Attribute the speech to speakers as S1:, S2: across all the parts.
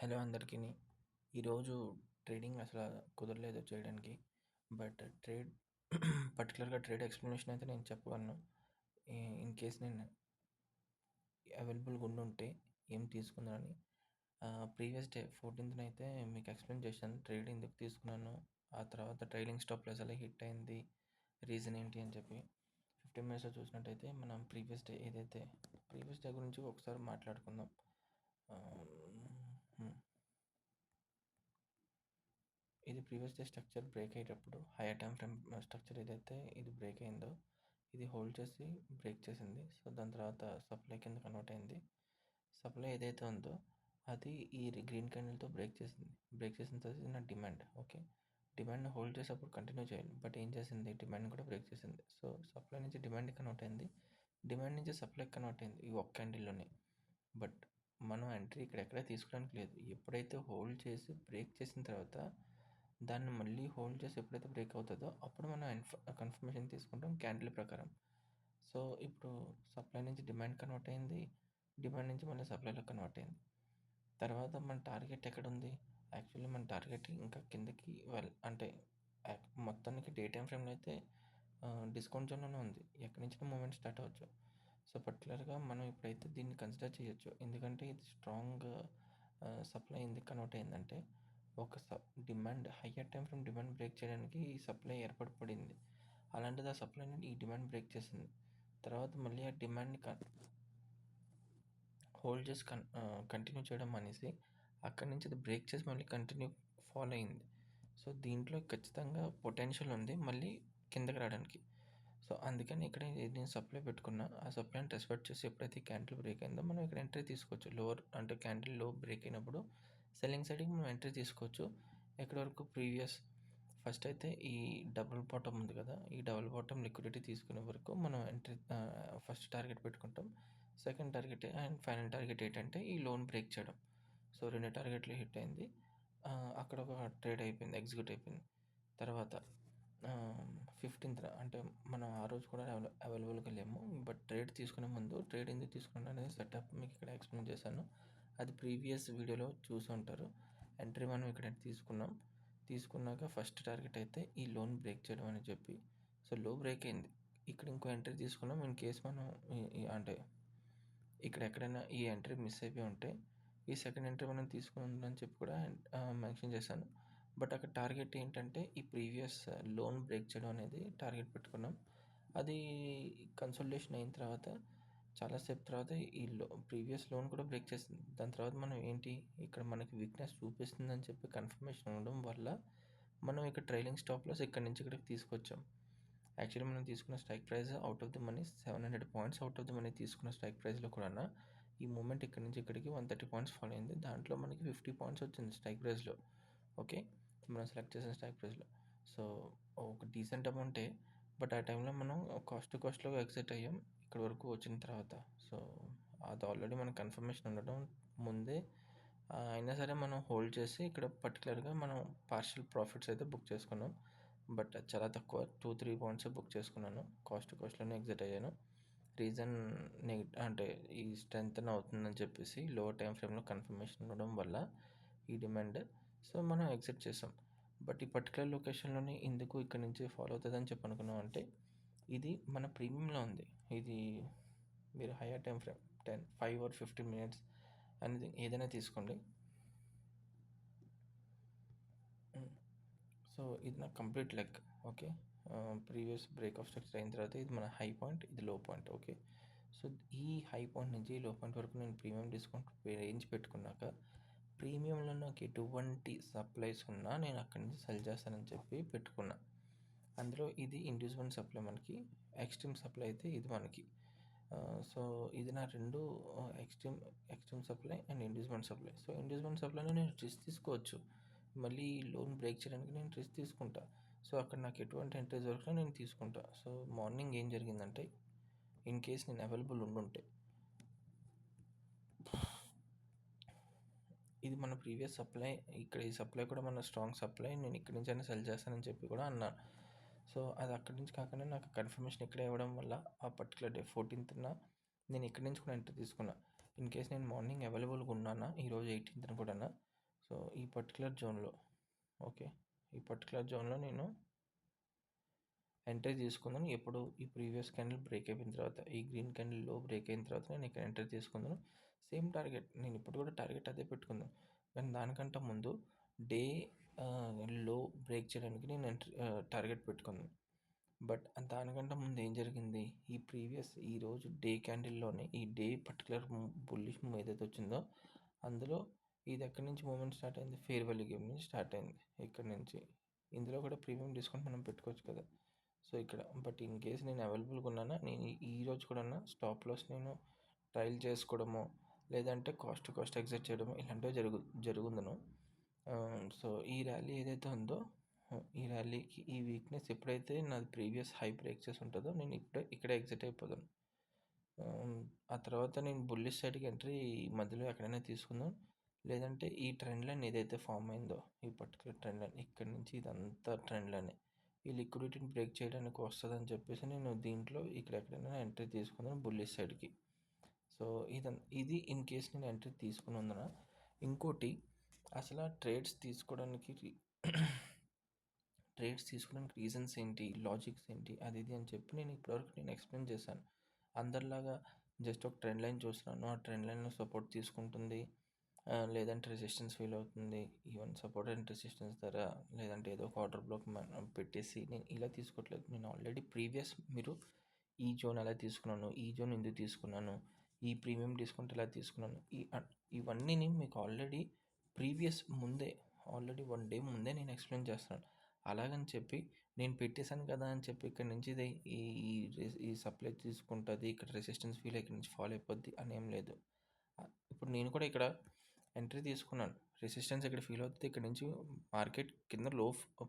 S1: Hello అందరికిని. ఈరోజు trading అసలు కుదరలేదు చేయడానికి. బట్ పర్టికులర్‌గా ట్రేడ్ ఎక్స్‌ప్లనేషన్ అయితే నేను చెప్పగలను. ఇన్ కేస్ నేను అవైలబుల్‌గా ఉండుంటే ఏం తీసుకుందామని. ప్రీవియస్ డే 14థ్ అయితే మీకు ఎక్స్‌ప్లెయిన్ చేశాను. ట్రేడ్ ఎందుకు తీసుకున్నాను, ఆ తర్వాత ట్రైలింగ్ స్టాప్ లాస్ ఎలా హిట్ అయింది, రీజన్ ఏంటి అని చెప్పి. 15 మినిట్స్‌లో చూసినట్టయితే మనం ప్రీవియస్ డే గురించి ఒకసారి మాట్లాడుకుందాం. ఇది ప్రీవియస్ డే స్ట్రక్చర్ బ్రేక్ అయ్యేటప్పుడు హైయర్ టైమ్ ఫ్రేమ్ స్ట్రక్చర్ ఏదైతే ఇది బ్రేక్ అయిందో ఇది హోల్డ్ చేసి బ్రేక్ చేసింది. సో దాని తర్వాత సప్లై కింద కన్వర్ట్ అయింది. సప్లై ఏదైతే ఉందో అది ఈ గ్రీన్ క్యాండిల్తో బ్రేక్ చేసింది. బ్రేక్ చేసిన తర్వాత ఇది నా డిమాండ్. ఓకే, డిమాండ్ని హోల్డ్ చేసేప్పుడు కంటిన్యూ చేయాలి. బట్ ఏం చేసింది, డిమాండ్ కూడా బ్రేక్ చేసింది. సో సప్లై నుంచి డిమాండ్ కన్వర్ట్ అయింది, డిమాండ్ నుంచి సప్లై కన్వర్ట్ అయింది ఈ ఒక్క క్యాండిల్లోనే. బట్ మనం ఎంట్రీ ఇక్కడ ఎక్కడ తీసుకోవడానికి లేదు. ఎప్పుడైతే హోల్డ్ చేసి బ్రేక్ చేసిన తర్వాత దాన్ని మళ్ళీ హోల్డ్ చేసి ఎప్పుడైతే బ్రేక్ అవుతుందో అప్పుడు మనం కన్ఫర్మేషన్ తీసుకుంటాం క్యాండిల్ ప్రకారం. సో ఇప్పుడు సప్లై నుంచి డిమాండ్ కన్వర్ట్ అయింది, డిమాండ్ నుంచి మళ్ళీ సప్లైలో కన్వర్ట్ అయింది. తర్వాత మన టార్గెట్ ఎక్కడ ఉంది, యాక్చువల్లీ మన టార్గెట్ ఇంకా కిందకి అంటే మొత్తానికి డే టైం ఫ్రేమ్లో అయితే డిస్కౌంట్ జోన్లోనే ఉంది. ఎక్కడి నుంచి మూమెంట్ స్టార్ట్ అవ్వచ్చు. సో పర్టికులర్గా మనం ఇప్పుడైతే దీన్ని కన్సిడర్ చేయొచ్చు. ఎందుకంటే ఇది స్ట్రాంగ్ సప్లై ఎందుకు కన్వర్ట్ అయిందంటే ఒక demand higher time frame demand break చేయడానికి ఈ సప్లై ఏర్పడబడింది. అలాంటిది ఆ సప్లైని ఈ డిమాండ్ బ్రేక్ చేసింది. తర్వాత మళ్ళీ ఆ డిమాండ్ని హోల్డ్ చేసి కంటిన్యూ చేయడం అనేసి అక్కడి నుంచి అది బ్రేక్ చేసి మళ్ళీ కంటిన్యూ ఫాలో అయింది. సో దీంట్లో ఖచ్చితంగా పొటెన్షియల్ ఉంది మళ్ళీ కిందకి రావడానికి. సో అందుకని ఇక్కడ నేను సప్లై పెట్టుకున్నా. ఆ సప్లైని రెస్పెక్ట్ చేసి ఎప్పుడైతే క్యాండిల్ బ్రేక్ అయిందో మనం ఇక్కడ ఎంట్రీ తీసుకోవచ్చు. లోవర్ అంటే క్యాండిల్ లో బ్రేక్ అయినప్పుడు సెల్లింగ్ సైడ్కి మనం ఎంట్రీ తీసుకోవచ్చు. ఎక్కడి వరకు ప్రీవియస్ ఫస్ట్ అయితే ఈ డబుల్ బాటమ్ ఉంది కదా, ఈ డబుల్ బాటమ్ లిక్విడిటీ తీసుకునే వరకు మనం ఎంట్రీ ఫస్ట్ టార్గెట్ పెట్టుకుంటాం. Second target and final target ఏంటంటే ఈ లోన్ బ్రేక్ చేయడం. సో 2 టార్గెట్లు హిట్ అయింది. అక్కడ ఒక ట్రేడ్ అయిపోయింది, ఎగ్జిక్యూట్ అయిపోయింది. తర్వాత 15థ్ అంటే మనం ఆ రోజు కూడా అవైలబుల్గా లేము. బట్ ట్రేడ్ తీసుకునే ముందు ట్రేడ్ ఎందుకు తీసుకున్నాను అనేది సెటప్ మీకు ఇక్కడ ఎక్స్ప్లెయిన్ చేశాను. అది ప్రీవియస్ వీడియోలో చూసి ఉంటారు. ఎంట్రీ మనం ఇక్కడ తీసుకున్నాక ఫస్ట్ టార్గెట్ అయితే ఈ లోన్ బ్రేక్ చేయడం అని చెప్పి. సో లో బ్రేక్ అయింది. ఇక్కడ ఇంకో ఎంట్రీ తీసుకున్నాం. ఇన్ కేస్ మనం అంటే ఇక్కడ ఎక్కడైనా ఈ ఎంట్రీ మిస్ అయిపోయి ఉంటే ఈ సెకండ్ ఎంట్రీ మనం తీసుకుందని చెప్పి కూడా మెన్షన్ చేశాను. బట్ అక్కడ టార్గెట్ ఏంటంటే ఈ ప్రీవియస్ లోన్ బ్రేక్ చేయడం అనేది టార్గెట్ పెట్టుకున్నాం. అది కన్సల్టేషన్ అయిన తర్వాత చాలాసేపు తర్వాత ఈ ప్రీవియస్ లోన్ కూడా బ్రేక్ చేసింది. దాని తర్వాత మనం ఏంటి ఇక్కడ మనకి వీక్నెస్ చూపిస్తుందని చెప్పి కన్ఫర్మేషన్ ఉండడం వల్ల మనం ఇక్కడ ట్రైలింగ్ స్టాప్ లాస్ ఇక్కడ నుంచి ఇక్కడికి తీసుకొచ్చాం. యాక్చువల్లీ మనం తీసుకున్న strike price out of the money 700 points out of the money తీసుకున్న స్ట్రైక్ ప్రైస్లో కూడా ఈ మూమెంట్ ఇక్కడ నుంచి ఇక్కడికి 130 పాయింట్స్ ఫాలో అయింది. దాంట్లో మనకి 50 పాయింట్స్ వచ్చింది స్ట్రైక్ ప్రైస్లో. ఓకే, మనం సెలెక్ట్ చేసిన స్ట్రైక్ ప్రైస్లో. సో ఒక డీసెంట్ అమౌంటే. బట్ ఆ టైంలో మనం కాస్ట్లో ఎగ్జిట్ అయ్యాం ఇక్కడ వరకు వచ్చిన తర్వాత. సో అది ఆల్రెడీ మనకు కన్ఫర్మేషన్ ఉండడం ముందే అయినా సరే మనం హోల్డ్ చేసి ఇక్కడ పర్టికులర్గా మనం పార్షియల్ ప్రాఫిట్స్ అయితే బుక్ చేసుకున్నాం. బట్ చాలా తక్కువ 2-3 పాయింట్స్ బుక్ చేసుకున్నాను. కాస్ట్లోనే ఎగ్జిట్ అయ్యాను. రీజన్ అంటే ఈ స్ట్రెంగ్త్ అవుతుందని చెప్పేసి లోవర్ టైం ఫ్రేమ్లో కన్ఫర్మేషన్ ఉండడం వల్ల ఈ డిమాండ్. సో మనం ఎగ్జిట్ చేసాం. బట్ ఈ పర్టికులర్ లొకేషన్లోనే ఎందుకు ఇక్కడ నుంచి ఫాలో అవుతుందని చెప్పి అనుకున్నాం అంటే ఇది మన ప్రీమియంలో ఉంది. ఇది మీరు hire time frame 5 or 15 minutes అనేది ఏదైనా తీసుకోండి. సో ఇది నా complete leg. Okay, previous break of structure అయిన తర్వాత ఇది మన హై పాయింట్, ఇది లో పాయింట్. ఓకే, సో ఈ హై పాయింట్ నుంచి లో పాయింట్ వరకు నేను ప్రీమియం డిస్కౌంట్ రేంజ్ పెట్టుకున్నాక ప్రీమియంలో నాకు ఎటువంటి సప్లైస్ ఉన్నా నేను అక్కడి నుంచి సెల్ చేస్తానని చెప్పి పెట్టుకున్నా. అందులో ఇది ఇండ్యూస్మెంట్ సప్లై, మనకి ఎక్స్ట్రీమ్ సప్లై అయితే ఇది మనకి. సో ఇది నా రెండు extreme supply and inducement supply. So inducement సప్లైలో నేను రిస్క్ తీసుకోవచ్చు, మళ్ళీ లోన్ బ్రేక్ చేయడానికి నేను రిస్క్ తీసుకుంటా. సో అక్కడ నాకు ఎటువంటి ఎంట్రీస్ దొరికినా నేను తీసుకుంటా. సో మార్నింగ్ ఏం జరిగిందంటే ఇన్ కేస్ నేను అవైలబుల్ ఉండుంటే ఇది మన ప్రీవియస్ సప్లై, ఇక్కడ ఈ సప్లై కూడా మన స్ట్రాంగ్ సప్లై, నేను ఇక్కడి నుంచి అయినా సెల్ చేస్తానని చెప్పి కూడా అన్నా. సో అది అక్కడి నుంచి కాకుండా నాకు కన్ఫర్మేషన్ ఇక్కడే ఇవ్వడం వల్ల ఆ పర్టికులర్ డే 14థ్న నేను ఇక్కడి నుంచి కూడా ఎంట్రీ తీసుకున్నా. ఇన్ కేస్ నేను మార్నింగ్ అవైలబుల్గా ఉన్నానా ఈరోజు 18th కూడానా, సో ఈ పర్టికులర్ జోన్లో, ఓకే, ఈ పర్టికులర్ జోన్లో నేను ఎంట్రీ తీసుకుందాను. ఎప్పుడు ఈ ప్రీవియస్ క్యాండిల్ బ్రేక్ అయిపోయిన తర్వాత, ఈ గ్రీన్ క్యాండిల్లో బ్రేక్ అయిన తర్వాత నేను ఇక్కడ ఎంట్రీ తీసుకుందాను. సేమ్ టార్గెట్, నేను ఇప్పుడు కూడా టార్గెట్ అదే పెట్టుకుందాను. కానీ దానికంటే ముందు డే లో బ్రేక్ చేయడానికి నేను ఎంట్రీ టార్గెట్ పెట్టుకున్నాను. బట్ దానికంటే ముందు ఏం జరిగింది, ఈ ప్రీవియస్ ఈరోజు డే క్యాండిల్లోనే ఈ డే పర్టికులర్ బుల్లిష్ మూవ్ ఏదైతే వచ్చిందో అందులో ఇది ఎక్కడి నుంచి మూమెంట్ స్టార్ట్ అయింది, ఫెయిర్ వాల్యూ గేమ్ నుంచి స్టార్ట్ అయింది. ఇక్కడ నుంచి ఇందులో కూడా ప్రీమియం డిస్కౌంట్ మనం పెట్టుకోవచ్చు కదా. సో ఇక్కడ బట్ ఇన్ కేస్ నేను అవైలబుల్గా ఉన్నానా, నేను ఈ రోజు కూడా స్టాప్ లాస్ నేను ట్రయల్ చేసుకోవడమో లేదంటే కాస్ట్ టు కాస్ట్ ఎగ్జిట్ చేయడమో ఇలాంటివి జరుగుందను. సో ఈ ర్యాలీ ఏదైతే ఉందో ఈ ర్యాలీకి ఈ వీక్నెస్ ఎప్పుడైతే నాది ప్రీవియస్ హై బ్రేక్ చేసి ఉంటుందో నేను ఇక్కడే ఎగ్జిట్ అయిపోతాను. ఆ తర్వాత నేను బుల్లిష్ సైడ్కి ఎంట్రీ మధ్యలో ఎక్కడైనా తీసుకుందాం, లేదంటే ఈ ట్రెండ్ లైన్ ఏదైతే ఫామ్ అయిందో ఈ పర్టికులర్ ట్రెండ్ లైన్ ఇక్కడి నుంచి ఇదంతా ట్రెండ్ లైన్ ఈ లిక్విడిటీని బ్రేక్ చేయడానికి వస్తుందని చెప్పేసి నేను దీంట్లో ఇక్కడ ఎక్కడైనా ఎంట్రీ తీసుకుందాను బుల్లిష్ సైడ్కి. సో ఇది ఇన్ కేస్ నేను ఎంట్రీ తీసుకుని ఉందన. ఇంకోటి అసలు ట్రేడ్స్ తీసుకోవడానికి రీజన్స్ ఏంటి, లాజిక్స్ ఏంటి, అది ఇది అని చెప్పి నేను ఇప్పటివరకు నేను ఎక్స్ప్లెయిన్ చేశాను. అందరిలాగా జస్ట్ ఒక ట్రెండ్ లైన్ చూస్తున్నాను, ఆ ట్రెండ్ లైన్లో సపోర్ట్ తీసుకుంటుంది, లేదంటే రెసిస్టెన్స్ ఫీల్ అవుతుంది, ఈవెన్ సపోర్ట్ అండ్ రెసిస్టెన్స్ ధర, లేదంటే ఏదో ఒక ఆర్డర్ బ్లాక్ పెట్టేసి నేను ఇలా తీసుకోవట్లేదు. నేను ఆల్రెడీ ప్రీవియస్ మీరు ఈ జోన్ ఎలా తీసుకున్నాను, ఈ జోన్ ఎందుకు తీసుకున్నాను, ఈ ప్రీమియం డిస్కౌంట్ ఎలా తీసుకున్నాను, ఇవన్నీ మీకు ఆల్రెడీ ప్రీవియస్ ముందే ఆల్రెడీ 1 డే ముందే నేను ఎక్స్ప్లెయిన్ చేస్తున్నాను. అలాగని చెప్పి నేను పెట్టేశాను కదా అని చెప్పి ఇక్కడ నుంచి ఇది ఈ సప్లై తీసుకుంటుంది, ఇక్కడ రెసిస్టెన్స్ ఫీల్ ఇక్కడ నుంచి ఫాలో అయిపోద్ది అని ఏం లేదు. ఇప్పుడు నేను కూడా ఇక్కడ ఎంట్రీ తీసుకున్నాను, రెసిస్టెన్స్ ఇక్కడ ఫీల్ అవుతుంది, ఇక్కడ నుంచి మార్కెట్ కింద లో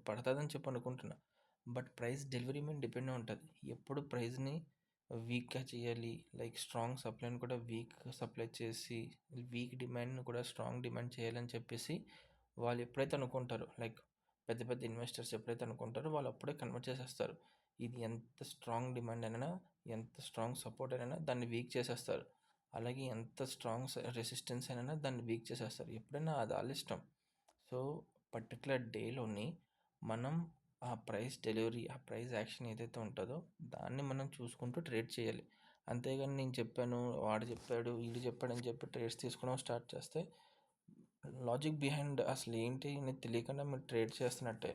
S1: పడుతుందని చెప్పి అనుకుంటున్నా. బట్ ప్రైస్ డెలివరీ మీద డిపెండ్ ఉంటుంది. ఎప్పుడు ప్రైస్ని వీక్గా చేయాలి, లైక్ స్ట్రాంగ్ సప్లైని కూడా వీక్ సప్లై చేసి వీక్ డిమాండ్ని కూడా స్ట్రాంగ్ డిమాండ్ చేయాలని చెప్పేసి వాళ్ళు ఎప్పుడైతే అనుకుంటారో, లైక్ పెద్ద పెద్ద ఇన్వెస్టర్స్ ఎప్పుడైతే అనుకుంటారో వాళ్ళు అప్పుడే కన్వర్ట్ చేసేస్తారు. ఇది ఎంత స్ట్రాంగ్ డిమాండ్ అయినా, ఎంత స్ట్రాంగ్ సపోర్ట్ అయినా దాన్ని వీక్ చేసేస్తారు. అలాగే ఎంత స్ట్రాంగ్ రెసిస్టెన్స్ అయినా దాన్ని వీక్ చేసేస్తారు. ఎప్పుడైనా అది వాళ్ళ ఇష్టం. సో పర్టికులర్ డేలోని మనం ఆ ప్రైస్ డెలివరీ, ఆ ప్రైస్ యాక్షన్ ఏదైతే ఉంటుందో దాన్ని మనం చూసుకుంటూ ట్రేడ్ చేయాలి. అంతేగాని నేను చెప్పాను, వాడు చెప్పాడు, వీడు చెప్పాడు అని చెప్పి ట్రేడ్స్ తీసుకోవడం స్టార్ట్ చేస్తే లాజిక్ బిహైండ్ అసలు ఏంటి అనేది తెలియకుండా మీరు ట్రేడ్ చేస్తున్నట్టే.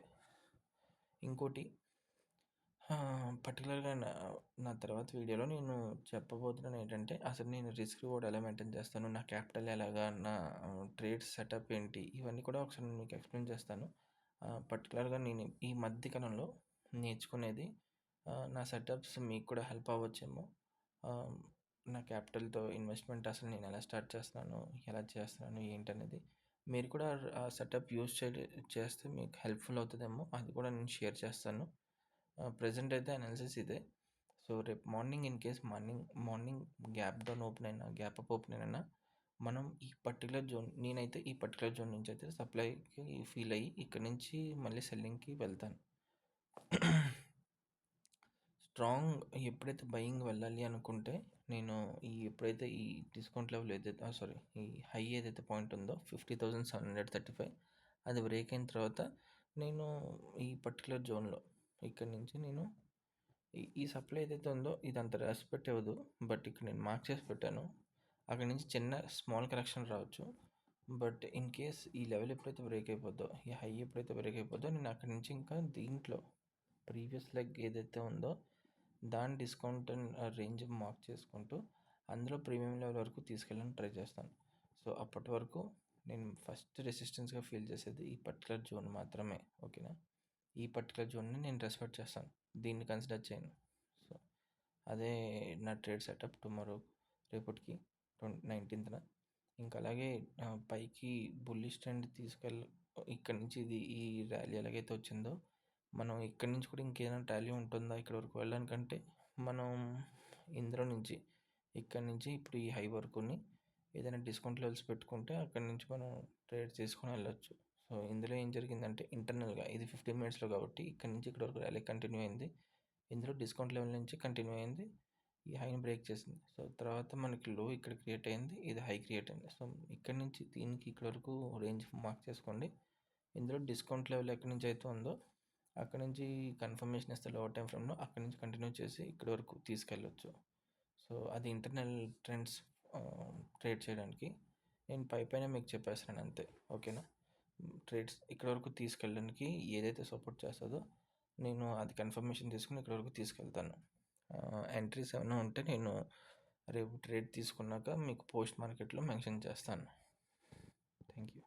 S1: ఇంకోటి పర్టికులర్గా నా తర్వాత వీడియోలో నేను చెప్పబోతున్నాను ఏంటంటే అసలు నేను రిస్క్ రివార్డ్ ఎలా మెయింటైన్ చేస్తాను, నా క్యాపిటల్ ఎలాగా, నా ట్రేడ్ సెటప్ ఏంటి, ఇవన్నీ కూడా ఒకసారి నేను మీకు ఎక్స్ప్లెయిన్ చేస్తాను. పర్టికులర్గా నేను ఈ మధ్యకాలంలో నేర్చుకునేది నా సెటప్స్ మీకు కూడా హెల్ప్ అవ్వచ్చేమో. నా క్యాపిటల్తో ఇన్వెస్ట్మెంట్ అసలు నేను ఎలా స్టార్ట్ చేస్తున్నాను, ఎలా చేస్తున్నాను ఏంటనేది మీరు కూడా ఆ సెటప్ యూస్ చేస్తే మీకు హెల్ప్ఫుల్ అవుతుందేమో, అది కూడా నేను షేర్ చేస్తాను. ప్రజెంట్ అయితే అనాలిసిస్ ఇదే. సో రేపు morning in case morning gap down open అయినా, గ్యాప్ అప్ ఓపెన్ అయినా మనం ఈ పర్టికులర్ జోన్, నేనైతే ఈ పర్టికులర్ జోన్ నుంచి అయితే సప్లైకి ఫీల్ అయ్యి ఇక్కడ నుంచి మళ్ళీ సెల్లింగ్కి వెళ్తాను. స్ట్రాంగ్ ఎప్పుడైతే బయింగ్ వెళ్ళాలి అనుకుంటే నేను ఎప్పుడైతే ఈ డిస్కౌంట్ లెవెల్ ఏదైతే ఈ హై ఏదైతే పాయింట్ ఉందో 50,735 అది బ్రేక్ అయిన తర్వాత నేను ఈ పర్టికులర్ జోన్లో ఇక్కడ నుంచి నేను ఈ సప్లై ఏదైతే ఉందో ఇది అంత రెస్పెక్ట్ ఇవ్వదు. బట్ ఇక్కడ నేను మార్క్ చేసి పెట్టాను, అక్కడ నుంచి చిన్న స్మాల్ కరెక్షన్ రావచ్చు. బట్ ఇన్ కేస్ ఈ లెవెల్ ఎప్పుడైతే బ్రేక్ అయిపోద్దో, ఈ హై ఎప్పుడైతే బ్రేక్ అయిపోద్దో నేను అక్కడి నుంచి ఇంకా దీంట్లో ప్రీవియస్ లెగ్ ఏదైతే ఉందో దాని డిస్కౌంట్ రేంజ్ మార్క్ చేసుకుంటూ అందులో ప్రీమియం లెవెల్ వరకు తీసుకెళ్ళడానికి ట్రై చేస్తాను. సో అప్పటి వరకు నేను ఫస్ట్ రెసిస్టెన్స్గా ఫీల్ చేసేది ఈ పర్టికులర్ జోన్ మాత్రమే. ఓకేనా, ఈ పర్టికులర్ జోన్ని నేను రెస్పెక్ట్ చేస్తాను, దీన్ని కన్సిడర్ చేయను. సో అదే నా ట్రేడ్ సెటప్ టుమారో, రేపటికి 19th. ఇంకా అలాగే పైకి బుల్లిష్ ట్రెండ్ ఇక్కడ నుంచి ఈ ర్యాలీ ఎలాగైతే వచ్చిందో మనం ఇక్కడ నుంచి కూడా ఇంకేదైనా ర్యాలీ ఉంటుందా ఇక్కడ వరకు వెళ్ళడానికంటే మనం ఇందులో నుంచి ఇక్కడ నుంచి ఇప్పుడు ఈ హై వరకుని ఏదైనా డిస్కౌంట్ లెవెల్స్ పెట్టుకుంటే అక్కడ నుంచి మనం ట్రేడ్ చేసుకొని వెళ్ళొచ్చు. సో ఇందులో ఏం జరిగిందంటే ఇంటర్నల్గా ఇది 15 minutesలో కాబట్టి ఇక్కడ నుంచి ఇక్కడ వరకు ర్యాలీ కంటిన్యూ అయింది. ఇందులో డిస్కౌంట్ లెవెల్ నుంచి కంటిన్యూ అయింది, ఈ హైని బ్రేక్ చేసింది. సో తర్వాత మనకి లో ఇక్కడ క్రియేట్ అయింది, ఇది హై క్రియేట్ అయింది. సో ఇక్కడ నుంచి దీనికి ఇక్కడ వరకు రేంజ్ మార్క్ చేసుకోండి. ఇందులో డిస్కౌంట్ లెవెల్ ఎక్కడి నుంచి అయితే ఉందో అక్కడ నుంచి కన్ఫర్మేషన్ ఇస్తే లోవర్ టైం ఫ్రేమ్లో అక్కడ నుంచి కంటిన్యూ చేసి ఇక్కడ వరకు తీసుకెళ్ళొచ్చు. సో అది ఇంటర్నల్ ట్రెండ్స్ ట్రేడ్ చేయడానికి నేను పైన మీకు చెప్పేస్తాను అంతే. ఓకేనా? ట్రేడ్స్ ఇక్కడ వరకు తీసుకెళ్ళడానికి ఏదైతే సపోర్ట్ చేస్తుందో నేను అది కన్ఫర్మేషన్ తీసుకుని ఇక్కడ వరకు తీసుకెళ్తాను. ఎంట్రీస్ ఏమైనా ఉంటే నేను రేపు ట్రేడ్ తీసుకున్నాక మీకు పోస్ట్ మార్కెట్లో మెన్షన్ చేస్తాను. Thank you.